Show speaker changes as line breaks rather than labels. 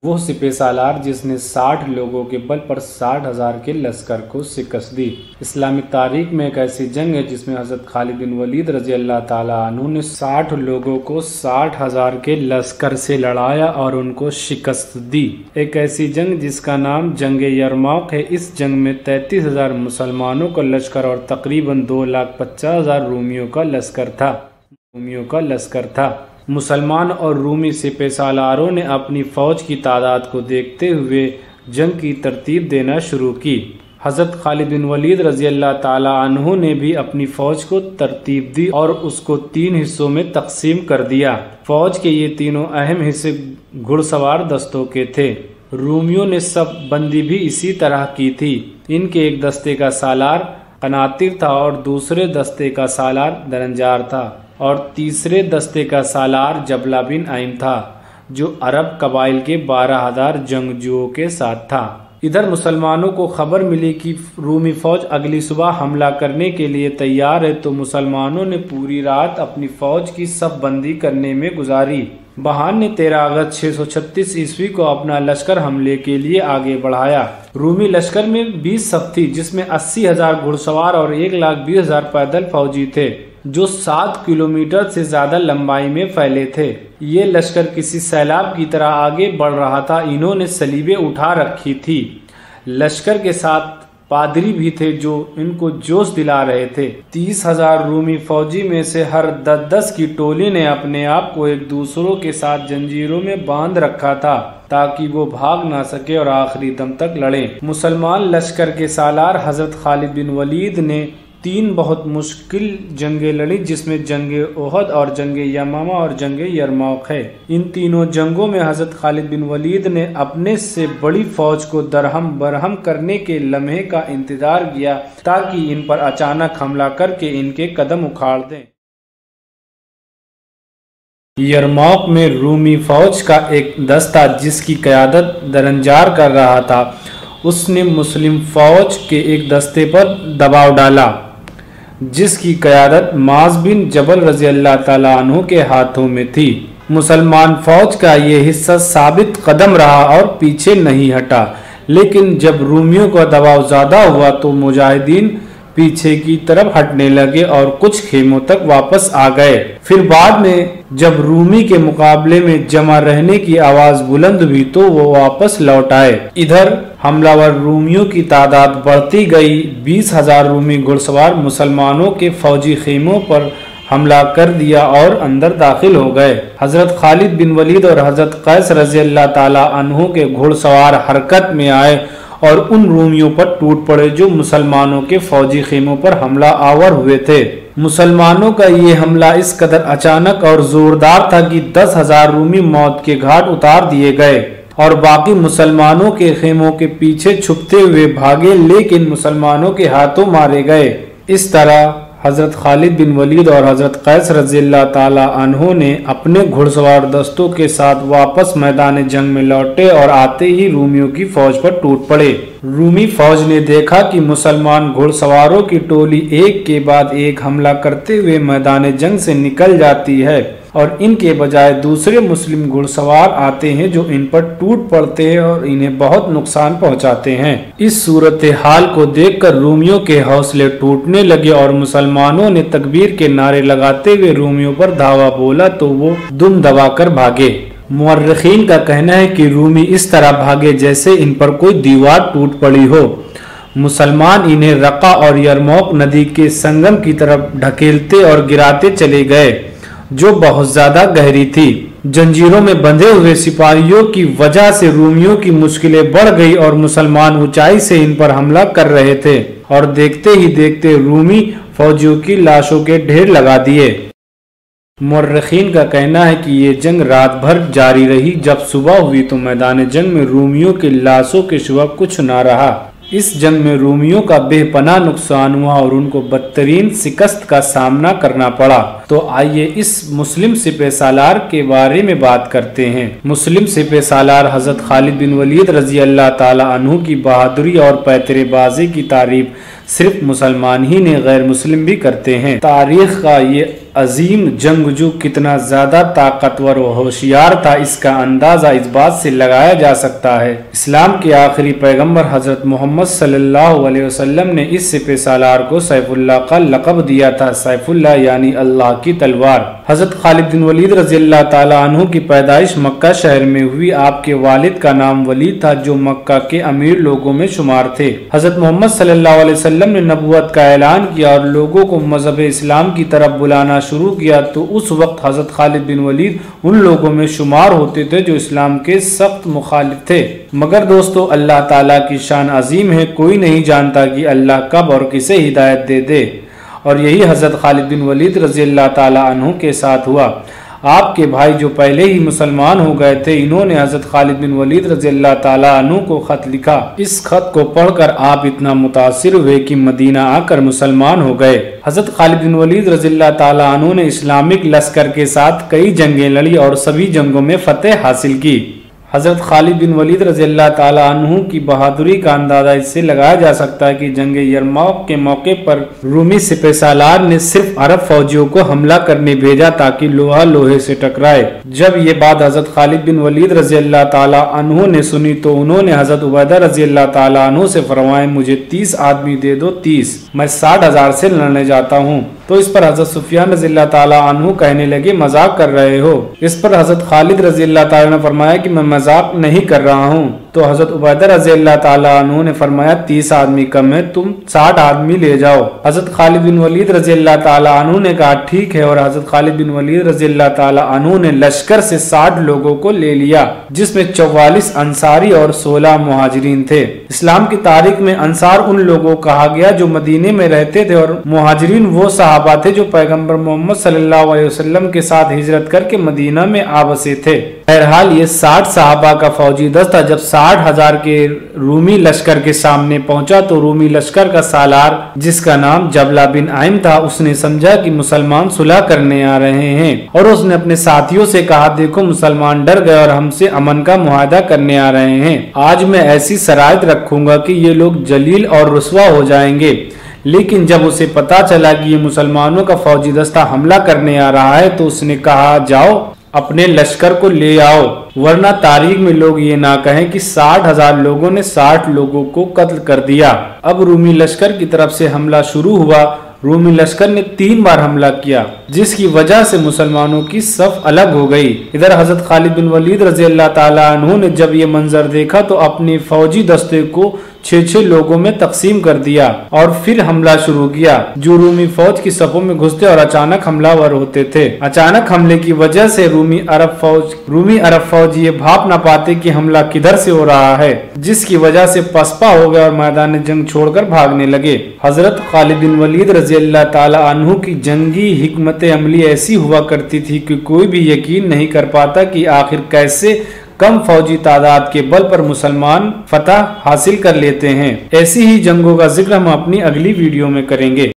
वो सिपह सालार जिसने 60 लोगों के बल पर 60,000 के लश्कर को शिकस्त दी। इस्लामिक तारीख में एक ऐसी जंग है जिसमें हज़रत खालिद बिन वलीद रजी अल्लाह ताला अन्हु ने 60 लोगों को 60,000 के लश्कर से लड़ाया और उनको शिकस्त दी। एक ऐसी जंग जिसका नाम जंग यरमौक है। इस जंग में 33,000 मुसलमानों का लश्कर और तकरीबन 2,50,000 रूमियों का लश्कर था। मुसलमान और रूमी सिपह सालारों ने अपनी फ़ौज की तादाद को देखते हुए जंग की तरतीब देना शुरू की। हज़रत खालिद बिन वलीद रज़ी अल्लाह ताला अन्हु ने भी अपनी फ़ौज को तरतीब दी और उसको 3 हिस्सों में तकसीम कर दिया। फ़ौज के ये तीनों अहम हिस्से घुड़सवार दस्तों के थे। रूमियों ने सब बंदी भी इसी तरह की थी। इनके एक दस्ते का सालार कनातिर था और दूसरे दस्ते का सालार दरंजार था और तीसरे दस्ते का सालार जबला बिन आइम था, जो अरब कबाइल के 12,000 जंगजुओं के साथ था। इधर मुसलमानों को खबर मिली कि रूमी फौज अगली सुबह हमला करने के लिए तैयार है, तो मुसलमानों ने पूरी रात अपनी फौज की सब बंदी करने में गुजारी। बहान ने 13 अगस्त 636 ईस्वी को अपना लश्कर हमले के लिए आगे बढ़ाया। रूमी लश्कर में 20 सफ थी, जिसमें 80,000 घुड़सवार और 1,20,000 पैदल फौजी थे, जो 7 किलोमीटर से ज्यादा लंबाई में फैले थे। ये लश्कर किसी सैलाब की तरह आगे बढ़ रहा था। इन्होंने सलीबें उठा रखी थी। लश्कर के साथ पादरी भी थे जो इनको जोश दिला रहे थे। 30,000 रूमी फौजी में से हर 10-10 की टोली ने अपने आप को एक दूसरों के साथ जंजीरों में बांध रखा था ताकि वो भाग ना सके और आखिरी दम तक लड़े। मुसलमान लश्कर के सालार हजरत खालिद बिन वलीद ने 3 बहुत मुश्किल जंगें लड़ी, जिसमें जंगे ओहद और जंगे यमामा और जंगे यरमौक है। इन तीनों जंगों में हजरत खालिद बिन वलीद ने अपने से बड़ी फौज को दरहम बरहम करने के लम्हे का इंतजार किया ताकि इन पर अचानक हमला करके इनके कदम उखाड़ दें। यरमौक में रूमी फौज का एक दस्ता जिसकी क़यादत दरंजार कर रहा था, उसने मुस्लिम फौज के एक दस्ते पर दबाव डाला जिसकी क़यादत माज बिन जबल रज़ी अल्लाह ताला अन्हु के हाथों में थी। मुसलमान फौज का ये हिस्सा साबित कदम रहा और पीछे नहीं हटा, लेकिन जब रूमियों का दबाव ज़्यादा हुआ तो मुजाहिदीन पीछे की तरफ हटने लगे और कुछ खेमों तक वापस आ गए। फिर बाद में जब रूमी के मुकाबले में जमा रहने की आवाज बुलंद हुई तो वो वापस लौट आए। इधर हमलावर रूमियों की तादाद बढ़ती गई। 20,000 रूमी घुड़सवार मुसलमानों के फौजी खेमों पर हमला कर दिया और अंदर दाखिल हो गए। हजरत खालिद बिन वलीद और हजरत कैस रज़ी अल्लाह ताला अन्हु के घुड़सवार हरकत में आए और उन रूमियों पर टूट पड़े जो मुसलमानों के फौजी खेमों पर हमला आवर हुए थे। मुसलमानों का ये हमला इस कदर अचानक और जोरदार था कि 10,000 रूमी मौत के घाट उतार दिए गए और बाकी मुसलमानों के खेमों के पीछे छुपते हुए भागे, लेकिन मुसलमानों के हाथों मारे गए। इस तरह हजरत खालिद बिन वलीद और हजरत कैस रज़ी अल्लाह ताला अन्हु ने अपने घुड़सवार दस्तों के साथ वापस मैदान जंग में लौटे और आते ही रूमियों की फौज पर टूट पड़े। रूमी फौज ने देखा कि मुसलमान घुड़सवारों की टोली एक के बाद एक हमला करते हुए मैदान जंग से निकल जाती है और इनके बजाय दूसरे मुस्लिम घुड़सवार आते हैं जो इन पर टूट पड़ते हैं और इन्हें बहुत नुकसान पहुंचाते हैं। इस सूरत हाल को देखकर रूमियों के हौसले टूटने लगे और मुसलमानों ने तकबीर के नारे लगाते हुए रूमियों पर धावा बोला तो वो दुम दबाकर भागे। मुअर्रिखीन का कहना है कि रूमी इस तरह भागे जैसे इन पर कोई दीवार टूट पड़ी हो। मुसलमान इन्हें रक़ा और यरमौक नदी के संगम की तरफ ढकेलते और गिराते चले गए जो बहुत ज्यादा गहरी थी। जंजीरों में बंधे हुए सिपाहियों की वजह से रूमियों की मुश्किलें बढ़ गई और मुसलमान ऊंचाई से इन पर हमला कर रहे थे और देखते ही देखते रूमी फौजियों की लाशों के ढेर लगा दिए। मुअर्रिखीन का कहना है कि ये जंग रात भर जारी रही। जब सुबह हुई तो मैदान जंग में रूमियों की लाशों के सिवा कुछ ना रहा। इस जंग में रूमियों का बेपनाह नुकसान हुआ और उनको बदतरीन शिकस्त का सामना करना पड़ा। तो आइए इस मुस्लिम सिपह सालार के बारे में बात करते हैं। मुस्लिम सिपह सालार हजरत खालिद बिन वलीद रजी अल्लाह ताला अन्हु की बहादुरी और पैतरेबाजी की तारीफ सिर्फ मुसलमान ही नहीं, गैर मुस्लिम भी करते हैं। तारीख का ये अजीम जंगजू कितना ज्यादा ताकतवर और होशियार था, इसका अंदाजा इस बात से लगाया जा सकता है। इस्लाम के आखिरी पैगंबर हजरत मोहम्मद सल्लल्लाहु अलैहि वसल्लम ने इस सिपह सालार को सैफुल्लाह का लक़ब दिया था। सैफुल्लाह यानी अल्लाह की तलवार। हजरत खालिद बिन वलीद रज़ी अल्लाह ताला अन्हु की पैदाइश मक्का शहर में हुई। आपके वालिद का नाम वलीद था, जो मक्का के अमीर लोगों में शुमार थे। हजरत मोहम्मद सल्लल्लाहु अलैहि वसल्लम ने नबुवत का ऐलान किया और लोगों को मजहब इस्लाम की तरफ बुलाना शुरू किया, तो उस वक्त हजरत खालिद बिन वलीद उन लोगों में शुमार होते थे जो इस्लाम के सख्त मुखालिफ थे। मगर दोस्तों, अल्लाह ताला की शान अजीम है। कोई नहीं जानता कि अल्लाह कब और किसे हिदायत दे दे, और यही हजरत खालिद बिन वलीद रज़ी अल्लाह ताला अन्हु के साथ हुआ। आपके भाई जो पहले ही मुसलमान हो गए थे, इन्होंने हजरत खालिद बिन वलीद रज़ी अल्लाह ताला अन्हु को खत लिखा। इस खत को पढ़कर आप इतना मुतासिर हुए कि मदीना आकर मुसलमान हो गए। हजरत खालिद बिन वलीद रज़ी अल्लाह ताला अन्हु ने इस्लामिक लश्कर के साथ कई जंगें लड़ी और सभी जंगों में फतेह हासिल की। हजरत खालिद बिन वलीद रज़ी अल्लाह ताला अन्हु की बहादुरी का अंदाजा इससे लगाया जा सकता है कि जंग यरमौक के मौके पर रूमी सिपह सालार ने सिर्फ अरब फौजियों को हमला करने भेजा ताकि लोहा लोहे से टकराए। जब ये बात हजरत खालिद बिन वलीद रज़ी अल्लाह ताला अन्हु ने सुनी तो उन्होंने हजरत उबैदा रज़ी अल्लाह ताला अन्हु से फरमाया, मुझे 30 आदमी दे दो, 30, मैं 60,000 से लड़ने जाता हूँ। तो इस पर हजरत सुफियान रज़ी अल्लाह ताला अन्हु कहने लगे, मजाक कर रहे हो। इस पर हजरत खालिद रज़ी अल्लाह ताला ने फरमाया कि मैं मजाक नहीं कर रहा हूँ। तो हजरत उबैदा रज़ी अल्लाह ताला अन्हु ने फरमाया, 30 आदमी कम है, तुम 60 आदमी ले जाओ। हजरत खालिद बिन वलीद रज़ी अल्लाह ताला अन्हु ने कहा, ठीक है। और हजरत खालिद बिन वलीद रज़ी अल्लाह ताला अन्हु ने लश्कर से 60 लोगों को ले लिया, जिसमें 44 अंसारी और 16 मुहाजिरीन थे। इस्लाम की तारीख में अंसार उन लोगों को कहा गया जो मदीने में रहते थे, और मुहाजिरीन वो सहाबा थे जो पैगंबर मोहम्मद सल्लल्लाहु अलैहि वसल्लम के साथ हिजरत करके मदीना में आबसे थे। बहरहाल ये 60 सहाबा का फौजी दस्ता जब 60,000 के रूमी लश्कर के सामने पहुंचा तो रूमी लश्कर का सालार, जिसका नाम जबला बिन आइम था, उसने समझा कि मुसलमान सुलह करने आ रहे हैं, और उसने अपने साथियों से कहा, देखो मुसलमान डर गए और हमसे अमन का मुआहदा करने आ रहे हैं। आज मैं ऐसी शराइत रखूंगा कि ये लोग जलील और रुस्वा हो जाएंगे। लेकिन जब उसे पता चला कि ये मुसलमानों का फौजी दस्ता हमला करने आ रहा है, तो उसने कहा, जाओ अपने लश्कर को ले आओ, वरना तारीख में लोग ये ना कहें कि 60,000 लोगों ने 60 लोगों को कत्ल कर दिया। अब रूमी लश्कर की तरफ से हमला शुरू हुआ। रूमी लश्कर ने 3 बार हमला किया, जिसकी वजह से मुसलमानों की सफ अलग हो गई। इधर हजरत खालिद बिन वलीद रज़ी अल्लाह ताला अन्हु ने जब ये मंजर देखा तो अपने फौजी दस्ते को 6-6 लोगों में तकसीम कर दिया और फिर हमला शुरू किया। जो रूमी फौज की सफों में घुसते और अचानक हमलावर होते थे। अचानक हमले की वजह से रूमी अरब फौज ये भाप ना पाते कि हमला किधर से हो रहा है, जिसकी वजह से पसपा हो गए और मैदान जंग छोड़कर भागने लगे। हजरत खालिद बिन वलीद रज़ी अल्लाह ताला अन्हु की जंगी हिकमत अमली ऐसी हुआ करती थी कि कोई भी यकीन नहीं कर पाता कि आखिर कैसे कम फौजी तादाद के बल पर मुसलमान फतह हासिल कर लेते हैं। ऐसी ही जंगों का जिक्र हम अपनी अगली वीडियो में करेंगे।